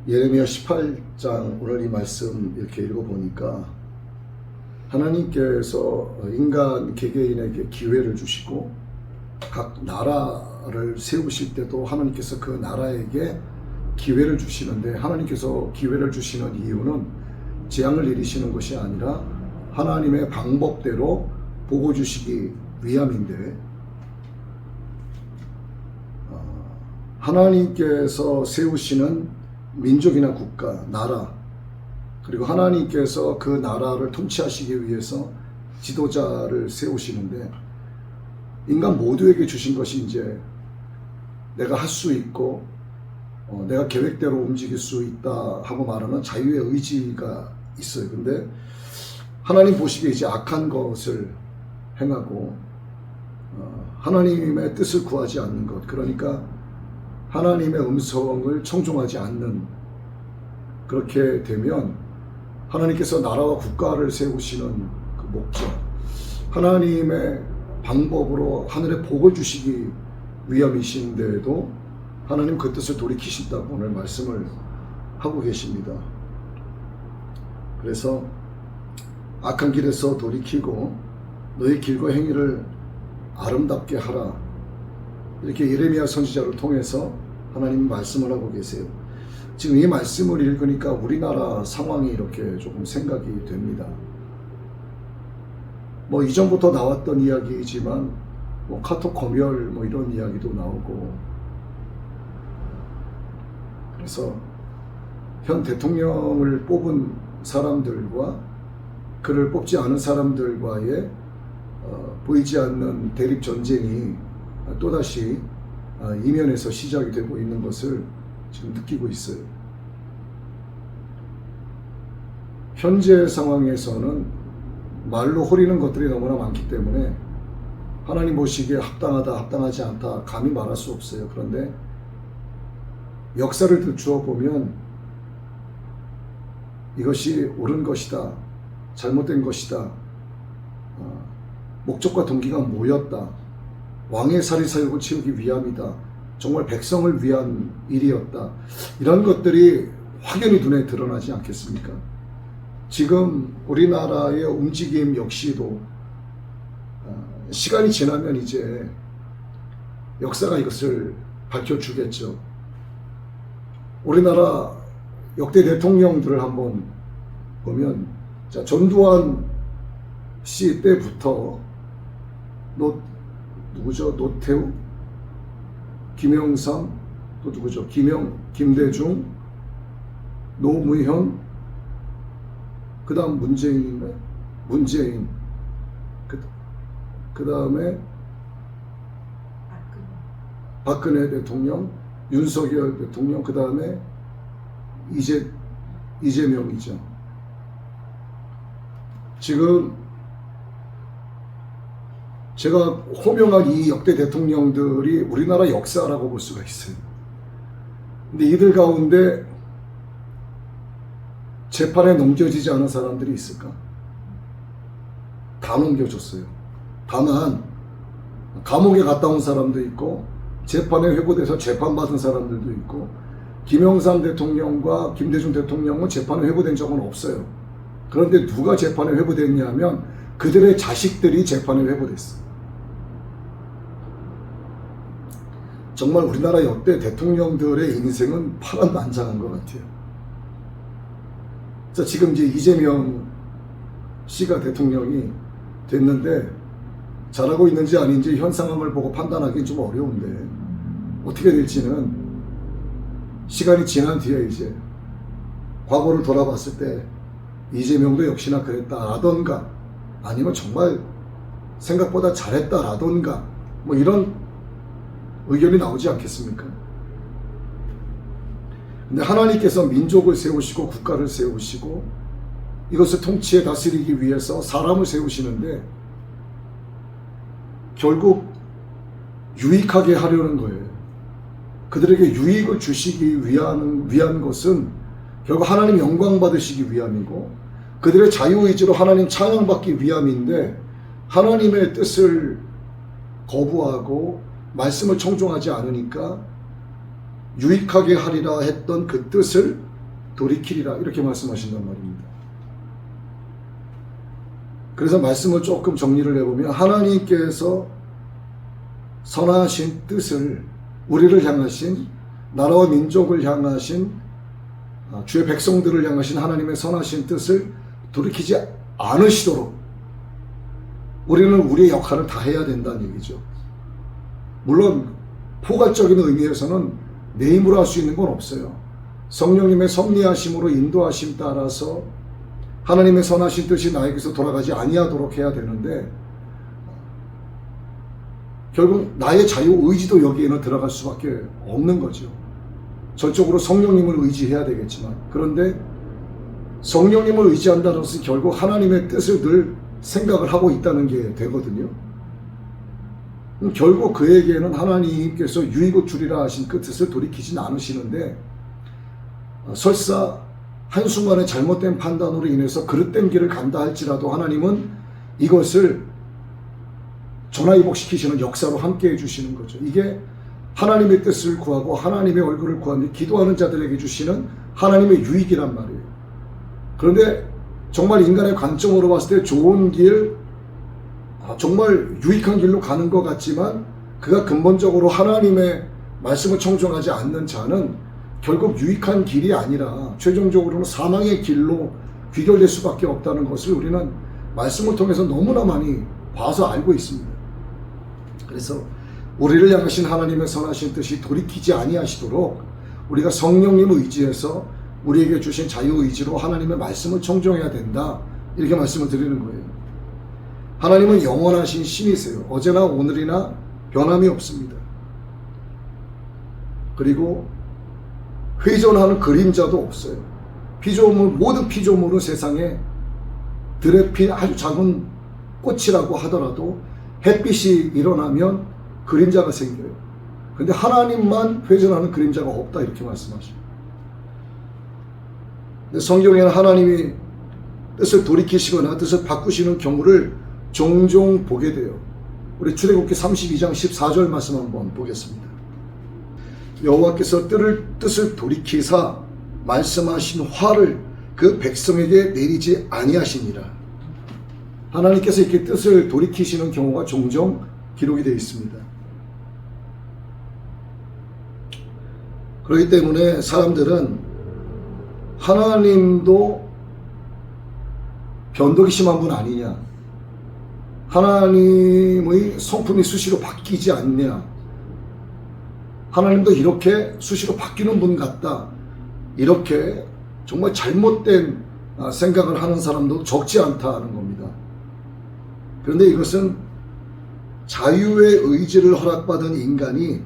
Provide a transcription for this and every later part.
예레미야 18장 오늘 이 말씀 이렇게 읽어보니까 하나님께서 인간 개개인에게 기회를 주시고 각 나라를 세우실 때도 하나님께서 그 나라에게 기회를 주시는데, 하나님께서 기회를 주시는 이유는 재앙을 내리시는 것이 아니라 하나님의 방법대로 복을 주시기 위함인데, 하나님께서 세우시는 민족이나 국가, 나라, 그리고 하나님께서 그 나라를 통치하시기 위해서 지도자를 세우시는데, 인간 모두에게 주신 것이 이제 내가 할 수 있고 내가 계획대로 움직일 수 있다 하고 말하는 자유의 의지가 있어요. 근데 하나님 보시기에 이제 악한 것을 행하고 하나님의 뜻을 구하지 않는 것, 그러니까 하나님의 음성을 청종하지 않는, 그렇게 되면 하나님께서 나라와 국가를 세우시는 그 목적, 하나님의 방법으로 하늘에 복을 주시기 위함이신데도 하나님 그 뜻을 돌이키신다고 오늘 말씀을 하고 계십니다. 그래서 악한 길에서 돌이키고 너희 길과 행위를 아름답게 하라, 이렇게 예레미야 선지자를 통해서 하나님 말씀을 하고 계세요. 지금 이 말씀을 읽으니까 우리나라 상황이 이렇게 조금 생각이 됩니다. 뭐 이전부터 나왔던 이야기이지만 뭐 카톡 검열 뭐 이런 이야기도 나오고, 그래서 현 대통령을 뽑은 사람들과 그를 뽑지 않은 사람들과의 보이지 않는 대립 전쟁이 또다시 이면에서 시작이 되고 있는 것을 지금 느끼고 있어요. 현재 상황에서는 말로 호리는 것들이 너무나 많기 때문에 하나님 보시기에 합당하다, 합당하지 않다 감히 말할 수 없어요. 그런데 역사를 들추어 보면 이것이 옳은 것이다, 잘못된 것이다, 목적과 동기가 뭐였다, 왕의 사리사욕을 채우기 위함이다, 정말 백성을 위한 일이었다, 이런 것들이 확연히 눈에 드러나지 않겠습니까? 지금 우리나라의 움직임 역시도 시간이 지나면 이제 역사가 이것을 밝혀주겠죠. 우리나라 역대 대통령들을 한번 보면, 자, 전두환 씨 때부터 누구죠? 노태우, 김영삼, 또 누구죠? 김대중, 노무현, 그 다음 문재인인가요? 문재인, 그 다음에 박근혜 대통령, 윤석열 대통령, 그 다음에 이재명이죠. 지금 제가 호명한 이 역대 대통령들이 우리나라 역사라고 볼 수가 있어요. 근데 이들 가운데 재판에 넘겨지지 않은 사람들이 있을까? 다 넘겨졌어요. 다만 감옥에 갔다 온 사람도 있고 재판에 회부돼서 재판받은 사람들도 있고, 김영삼 대통령과 김대중 대통령은 재판에 회부된 적은 없어요. 그런데 누가 재판에 회부됐냐면 그들의 자식들이 재판에 회부됐어요. 정말 우리나라 역대 대통령들의 인생은 파란만장한 것 같아요. 자, 지금 이제 이재명 씨가 대통령이 됐는데 잘하고 있는지 아닌지 현 상황을 보고 판단하기는 좀 어려운데, 어떻게 될지는 시간이 지난 뒤에 이제 과거를 돌아봤을 때 이재명도 역시나 그랬다라던가, 아니면 정말 생각보다 잘했다라던가, 뭐 이런 의견이 나오지 않겠습니까? 근데 하나님께서 민족을 세우시고 국가를 세우시고 이것을 통치해 다스리기 위해서 사람을 세우시는데 결국 유익하게 하려는 거예요. 그들에게 유익을 주시기 위한 것은 결국 하나님 영광 받으시기 위함이고, 그들의 자유의지로 하나님 찬양받기 위함인데, 하나님의 뜻을 거부하고 말씀을 청종하지 않으니까 유익하게 하리라 했던 그 뜻을 돌이키리라 이렇게 말씀하신단 말입니다. 그래서 말씀을 조금 정리를 해보면 하나님께서 선하신 뜻을 우리를 향하신 나라와 민족을 향하신 주의 백성들을 향하신 하나님의 선하신 뜻을 돌이키지 않으시도록 우리는 우리의 역할을 다 해야 된다는 얘기죠. 물론 포괄적인 의미에서는 내 힘으로 할 수 있는 건 없어요. 성령님의 섭리하심으로 인도하심 따라서 하나님의 선하신 뜻이 나에게서 돌아가지 아니하도록 해야 되는데 결국 나의 자유의지도 여기에는 들어갈 수밖에 없는 거죠. 전적으로 성령님을 의지해야 되겠지만 그런데 성령님을 의지한다는 것은 결국 하나님의 뜻을 늘 생각을 하고 있다는 게 되거든요. 결국 그에게는 하나님께서 유익을 주리라 하신 그 뜻을 돌이키진 않으시는데 설사 한순간의 잘못된 판단으로 인해서 그릇된 길을 간다 할지라도 하나님은 이것을 전화위복시키시는 역사로 함께 해주시는 거죠. 이게 하나님의 뜻을 구하고 하나님의 얼굴을 구하며 기도하는 자들에게 주시는 하나님의 유익이란 말이에요. 그런데 정말 인간의 관점으로 봤을 때 좋은 길, 정말 유익한 길로 가는 것 같지만 그가 근본적으로 하나님의 말씀을 청종하지 않는 자는 결국 유익한 길이 아니라 최종적으로는 사망의 길로 귀결될 수밖에 없다는 것을 우리는 말씀을 통해서 너무나 많이 봐서 알고 있습니다. 그래서 우리를 향하신 하나님의 선하신 뜻이 돌이키지 아니하시도록 우리가 성령님을 의지해서 우리에게 주신 자유의지로 하나님의 말씀을 청종해야 된다 이렇게 말씀을 드리는 거예요. 하나님은 영원하신 신이세요. 어제나 오늘이나 변함이 없습니다. 그리고 회전하는 그림자도 없어요. 피조물, 모든 피조물은 세상에 들에 핀 아주 작은 꽃이라고 하더라도 햇빛이 일어나면 그림자가 생겨요. 근데 하나님만 회전하는 그림자가 없다 이렇게 말씀하셔요. 근데 성경에는 하나님이 뜻을 돌이키시거나 뜻을 바꾸시는 경우를 종종 보게 돼요. 우리 출애굽기 32장 14절 말씀 한번 보겠습니다. 여호와께서 뜻을 돌이키사 말씀하신 화를 그 백성에게 내리지 아니하시니라. 하나님께서 이렇게 뜻을 돌이키시는 경우가 종종 기록이 되어 있습니다. 그렇기 때문에 사람들은 하나님도 변덕이 심한 분 아니냐, 하나님의 성품이 수시로 바뀌지 않냐, 하나님도 이렇게 수시로 바뀌는 분 같다, 이렇게 정말 잘못된 생각을 하는 사람도 적지 않다는 겁니다. 그런데 이것은 자유의 의지를 허락받은 인간이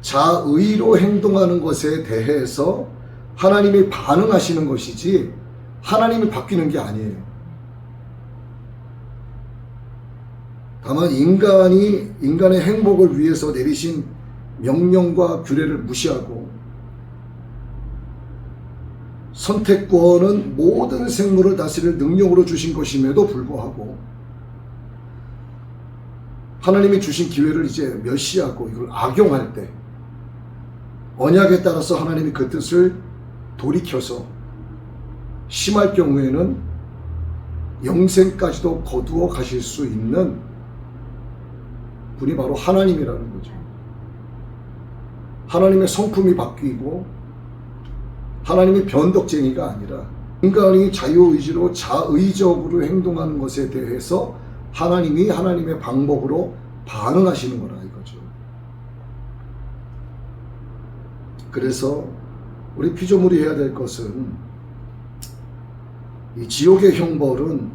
자의로 행동하는 것에 대해서 하나님이 반응하시는 것이지 하나님이 바뀌는 게 아니에요. 다만 인간의 행복을 위해서 내리신 명령과 규례를 무시하고 선택권은 모든 생물을 다스릴 능력으로 주신 것임에도 불구하고 하나님이 주신 기회를 이제 멸시하고 이걸 악용할 때 언약에 따라서 하나님이 그 뜻을 돌이켜서 심할 경우에는 영생까지도 거두어 가실 수 있는 분이 바로 하나님이라는 거죠. 하나님의 성품이 바뀌고 하나님이 변덕쟁이가 아니라 인간이 자유의지로 자의적으로 행동하는 것에 대해서 하나님이 하나님의 방법으로 반응하시는 거라 이거죠. 그래서 우리 피조물이 해야 될 것은 이 지옥의 형벌은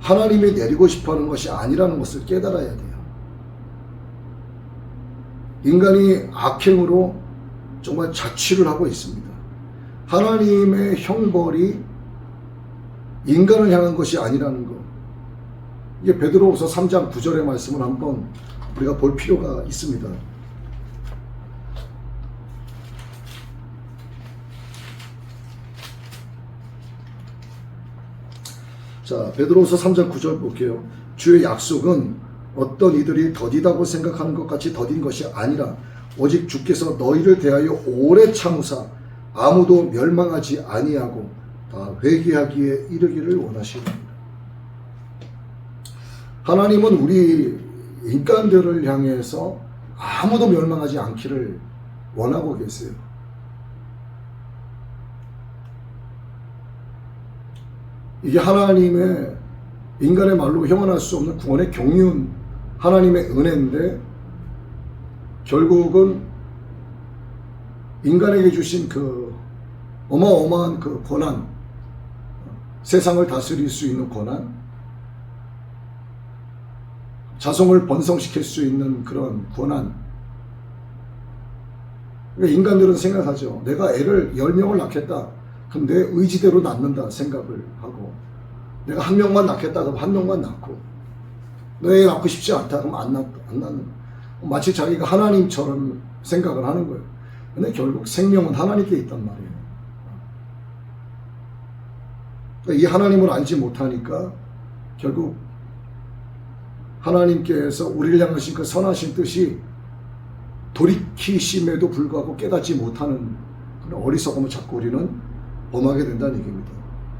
하나님이 내리고 싶어하는 것이 아니라는 것을 깨달아야 돼요. 인간이 악행으로 정말 자취를 하고 있습니다. 하나님의 형벌이 인간을 향한 것이 아니라는 것, 이게 베드로후서 3장 9절의 말씀을 한번 우리가 볼 필요가 있습니다. 자, 베드로후서 3장 9절 볼게요. 주의 약속은 어떤 이들이 더디다고 생각하는 것 같이 더딘 것이 아니라 오직 주께서 너희를 대하여 오래 참으사 아무도 멸망하지 아니하고 다 회개하기에 이르기를 원하시옵니다. 하나님은 우리 인간들을 향해서 아무도 멸망하지 않기를 원하고 계세요. 이게 하나님의 인간의 말로 형언할 수 없는 구원의 경륜, 하나님의 은혜인데 결국은 인간에게 주신 그 어마어마한 그 권한, 세상을 다스릴 수 있는 권한, 자성을 번성시킬 수 있는 그런 권한. 그러니까 인간들은 생각하죠. 내가 애를 10명을 낳겠다. 그럼 내 의지대로 낳는다 생각을 하고, 내가 1명만 낳겠다. 그럼 1명만 낳고, 너 애 낳고 싶지 않다. 그럼 안 낳는. 마치 자기가 하나님처럼 생각을 하는 거예요. 근데 결국 생명은 하나님께 있단 말이에요. 그러니까 이 하나님을 알지 못하니까 결국 하나님께서 우리를 향하신 그 선하신 뜻이 돌이키심에도 불구하고 깨닫지 못하는 그런 어리석음을 자꾸 우리는 범하게 된다는 얘기입니다.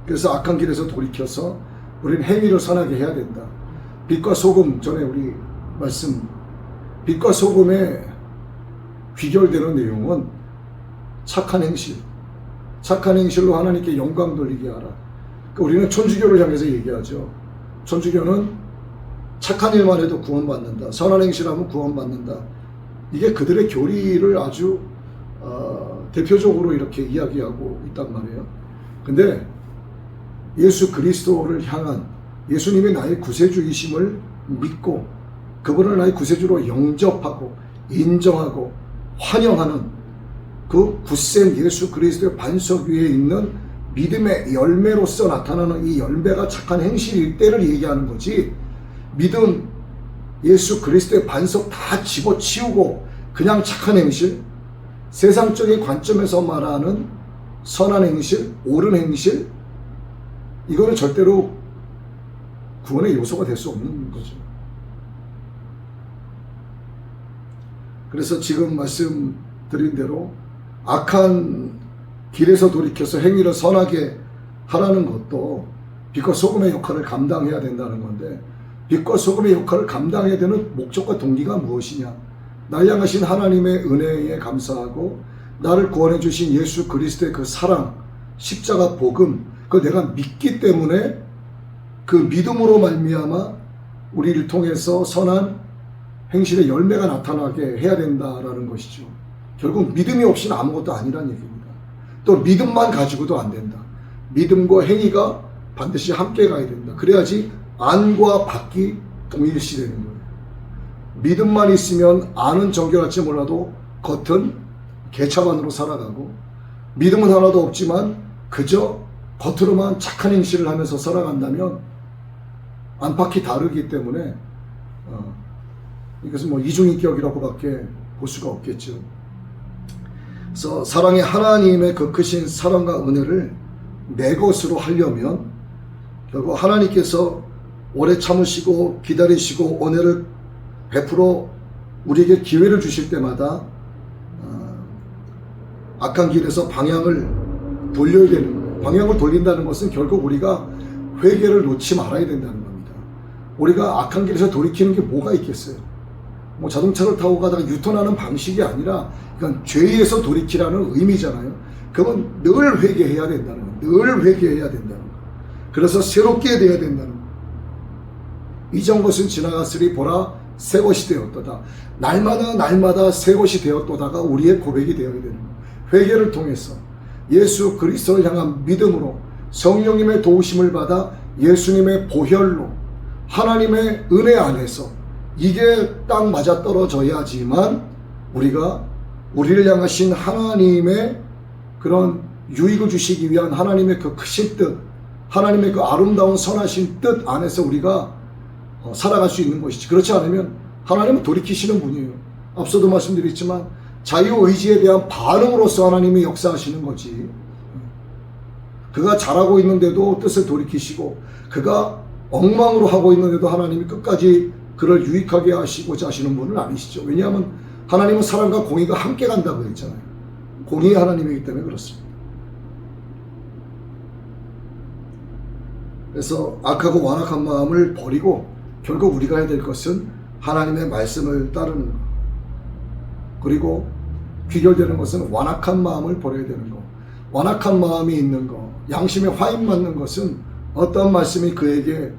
그래서 악한 길에서 돌이켜서 우리는 행위를 선하게 해야 된다. 빛과 소금, 전에 우리 말씀, 빛과 소금의 귀결되는 내용은 착한 행실, 착한 행실로 하나님께 영광 돌리게 하라. 그러니까 우리는 천주교를 향해서 얘기하죠. 천주교는 착한 일만 해도 구원받는다. 선한 행실하면 구원받는다. 이게 그들의 교리를 아주 대표적으로 이렇게 이야기하고 있단 말이에요. 근데 예수 그리스도를 향한, 예수님이 나의 구세주이심을 믿고 그분을 나의 구세주로 영접하고 인정하고 환영하는 그 굳센 예수 그리스도의 반석 위에 있는 믿음의 열매로서 나타나는 이 열매가 착한 행실일 때를 얘기하는 거지, 믿음, 예수 그리스도의 반석 다 집어치우고 그냥 착한 행실, 세상적인 관점에서 말하는 선한 행실, 옳은 행실, 이거는 절대로 구원의 요소가 될 수 없는 거죠. 그래서 지금 말씀드린 대로 악한 길에서 돌이켜서 행위를 선하게 하라는 것도 빛과 소금의 역할을 감당해야 된다는 건데, 빛과 소금의 역할을 감당해야 되는 목적과 동기가 무엇이냐? 날 향하신 하나님의 은혜에 감사하고 나를 구원해 주신 예수 그리스도의 그 사랑, 십자가 복음, 그걸 내가 믿기 때문에 그 믿음으로 말미암아 우리를 통해서 선한 행실의 열매가 나타나게 해야 된다라는 것이죠. 결국 믿음이 없이는 아무것도 아니란 얘기입니다. 또 믿음만 가지고도 안 된다. 믿음과 행위가 반드시 함께 가야 된다. 그래야지 안과 밖이 동일시되는 거예요. 믿음만 있으면 안은 정결할지 몰라도 겉은 개차반으로 살아가고, 믿음은 하나도 없지만 그저 겉으로만 착한 행실을 하면서 살아간다면 안팎이 다르기 때문에 이것은 뭐 이중인격이라고밖에 볼 수가 없겠죠. 그래서 사랑의 하나님의 그 크신 사랑과 은혜를 내 것으로 하려면 결국 하나님께서 오래 참으시고 기다리시고 은혜를 베풀어 우리에게 기회를 주실 때마다 악한 길에서 방향을 돌려야 되는 거예요. 방향을 돌린다는 것은 결국 우리가 회개를 놓지 말아야 된다는 겁니다. 우리가 악한 길에서 돌이키는 게 뭐가 있겠어요? 뭐 자동차를 타고 가다가 유턴하는 방식이 아니라 그건 죄에서 돌이키라는 의미잖아요. 그건 늘 회개해야 된다는 거예요. 늘 회개해야 된다는 거예요. 그래서 새롭게 돼야 된다는 거예요. 이전 것은 지나갔으리 보라 새 것이 되었도다. 날마다 새 것이 되었도다가 우리의 고백이 되어야 되는 거예요. 회개를 통해서 예수 그리스도를 향한 믿음으로 성령님의 도우심을 받아 예수님의 보혈로 하나님의 은혜 안에서 이게 딱 맞아떨어져야지만 우리가 우리를 향하신 하나님의 그런 유익을 주시기 위한 하나님의 그 크신 뜻, 하나님의 그 아름다운 선하신 뜻 안에서 우리가 살아갈 수 있는 것이지. 그렇지 않으면 하나님은 돌이키시는 분이에요. 앞서도 말씀드렸지만 자유의지에 대한 반응으로서 하나님이 역사하시는 거지. 그가 잘하고 있는데도 뜻을 돌이키시고 그가 엉망으로 하고 있는데도 하나님이 끝까지 그를 유익하게 하시고자 하시는 분은 아니시죠. 왜냐하면 하나님은 사랑과 공의가 함께 간다고 했잖아요. 공의의 하나님이기 때문에 그렇습니다. 그래서 악하고 완악한 마음을 버리고 결국 우리가 해야 될 것은 하나님의 말씀을 따르는 것. 그리고 귀결되는 것은 완악한 마음을 버려야 되는 것. 완악한 마음이 있는 것, 양심에 화인 맞는 것은 어떤 말씀이 그에게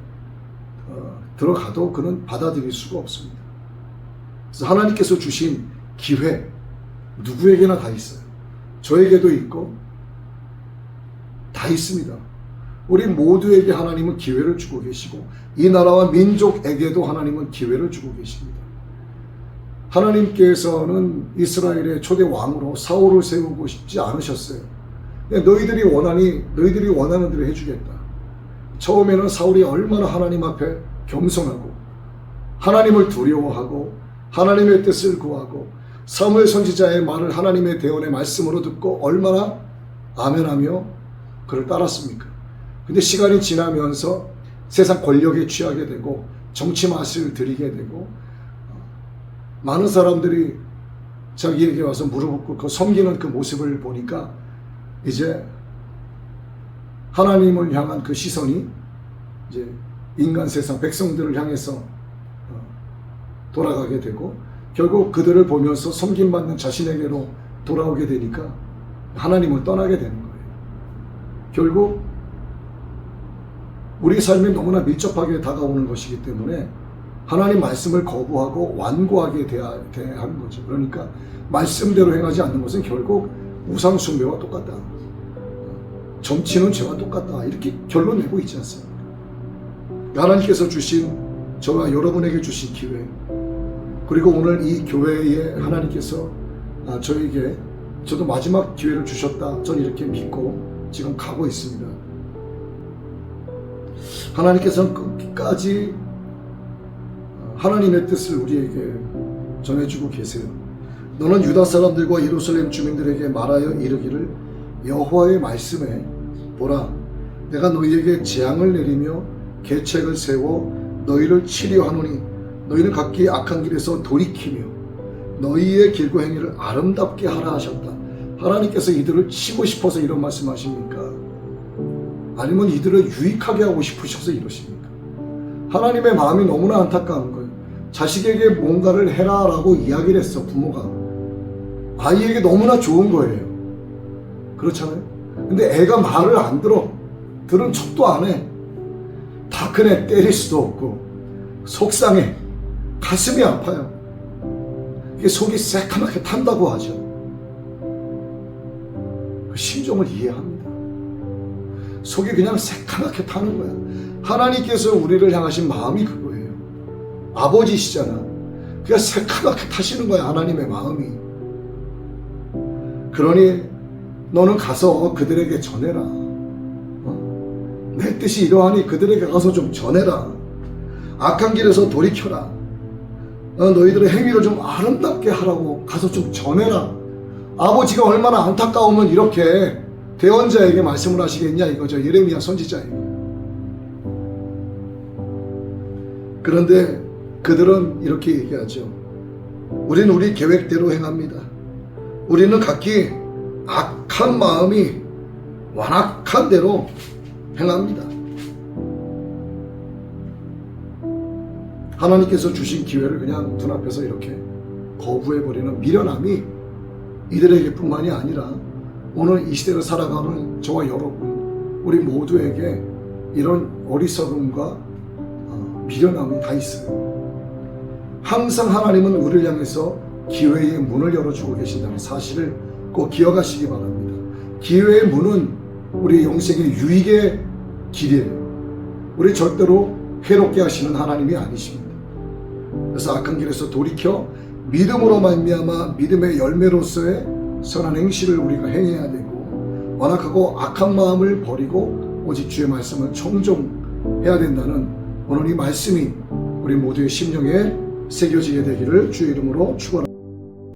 들어가도 그는 받아들일 수가 없습니다. 그래서 하나님께서 주신 기회, 누구에게나 다 있어요. 저에게도 있고 다 있습니다. 우리 모두에게 하나님은 기회를 주고 계시고 이 나라와 민족에게도 하나님은 기회를 주고 계십니다. 하나님께서는 이스라엘의 초대 왕으로 사울을 세우고 싶지 않으셨어요. 너희들이 원하는 대로 해주겠다. 처음에는 사울이 얼마나 하나님 앞에 겸손하고 하나님을 두려워하고 하나님의 뜻을 구하고 사무엘 선지자의 말을 하나님의 대언의 말씀으로 듣고 얼마나 아멘하며 그를 따랐습니까? 근데 시간이 지나면서 세상 권력에 취하게 되고 정치 맛을 들이게 되고 많은 사람들이 자기에게 와서 무릎 꿇고 섬기는 그 모습을 보니까 이제 하나님을 향한 그 시선이 이제 인간 세상 백성들을 향해서 돌아가게 되고 결국 그들을 보면서 섬김받는 자신에게로 돌아오게 되니까 하나님을 떠나게 되는 거예요. 결국 우리 삶에 너무나 밀접하게 다가오는 것이기 때문에 하나님 말씀을 거부하고 완고하게 대하는 거죠. 그러니까 말씀대로 행하지 않는 것은 결국 우상 숭배와 똑같다. 정치는 죄와 똑같다. 이렇게 결론 내고 있지 않습니까? 하나님께서 주신 저와 여러분에게 주신 기회, 그리고 오늘 이 교회에 하나님께서 저에게 저도 마지막 기회를 주셨다. 전 이렇게 믿고 지금 가고 있습니다. 하나님께서는 끝까지 하나님의 뜻을 우리에게 전해주고 계세요. 너는 유다 사람들과 예루살렘 주민들에게 말하여 이르기를 여호와의 말씀에 보라, 내가 너희에게 재앙을 내리며 계책을 세워 너희를 치료하노니 너희는 각기 악한 길에서 돌이키며 너희의 길고 행위를 아름답게 하라 하셨다. 하나님께서 이들을 치고 싶어서 이런 말씀하십니까? 아니면 이들을 유익하게 하고 싶으셔서 이러십니까? 하나님의 마음이 너무나 안타까운 거예요. 자식에게 뭔가를 해라라고 이야기를 했어, 부모가. 아이에게 너무나 좋은 거예요. 그렇잖아요? 근데 애가 말을 안 들은 척도 안 해. 다 큰 애 때릴 수도 없고 속상해. 가슴이 아파요. 이게 속이 새카맣게 탄다고 하죠. 그 심정을 이해합니다. 속이 그냥 새카맣게 타는 거야. 하나님께서 우리를 향하신 마음이 그거예요. 아버지시잖아. 그냥 새카맣게 타시는 거야, 하나님의 마음이. 그러니 너는 가서 그들에게 전해라. 내 뜻이 이러하니 그들에게 가서 좀 전해라. 악한 길에서 돌이켜라. 너희들의 행위를 좀 아름답게 하라고 가서 좀 전해라. 아버지가 얼마나 안타까우면 이렇게 대언자에게 말씀을 하시겠냐 이거죠. 예레미야 선지자에게. 그런데 그들은 이렇게 얘기하죠. 우리는 우리 계획대로 행합니다. 우리는 각기 악한 마음이 완악한 대로 행합니다. 하나님께서 주신 기회를 그냥 눈앞에서 이렇게 거부해버리는 미련함이 이들에게 뿐만이 아니라 오늘 이 시대를 살아가는 저와 여러분, 우리 모두에게 이런 어리석음과 미련함이 다 있어요. 항상 하나님은 우리를 향해서 기회의 문을 열어주고 계신다는 사실을 꼭 기억하시기 바랍니다. 기회의 문은 우리 영생의 유익의 길이에요. 우리 절대로 해롭게 하시는 하나님이 아니십니다. 그래서 악한 길에서 돌이켜 믿음으로 말미암아 믿음의 열매로서의 선한 행실을 우리가 행해야 되고, 완악하고 악한 마음을 버리고 오직 주의 말씀을 청종해야 된다는 오늘 이 말씀이 우리 모두의 심령에 새겨지게 되기를 주의 이름으로 축원합니다.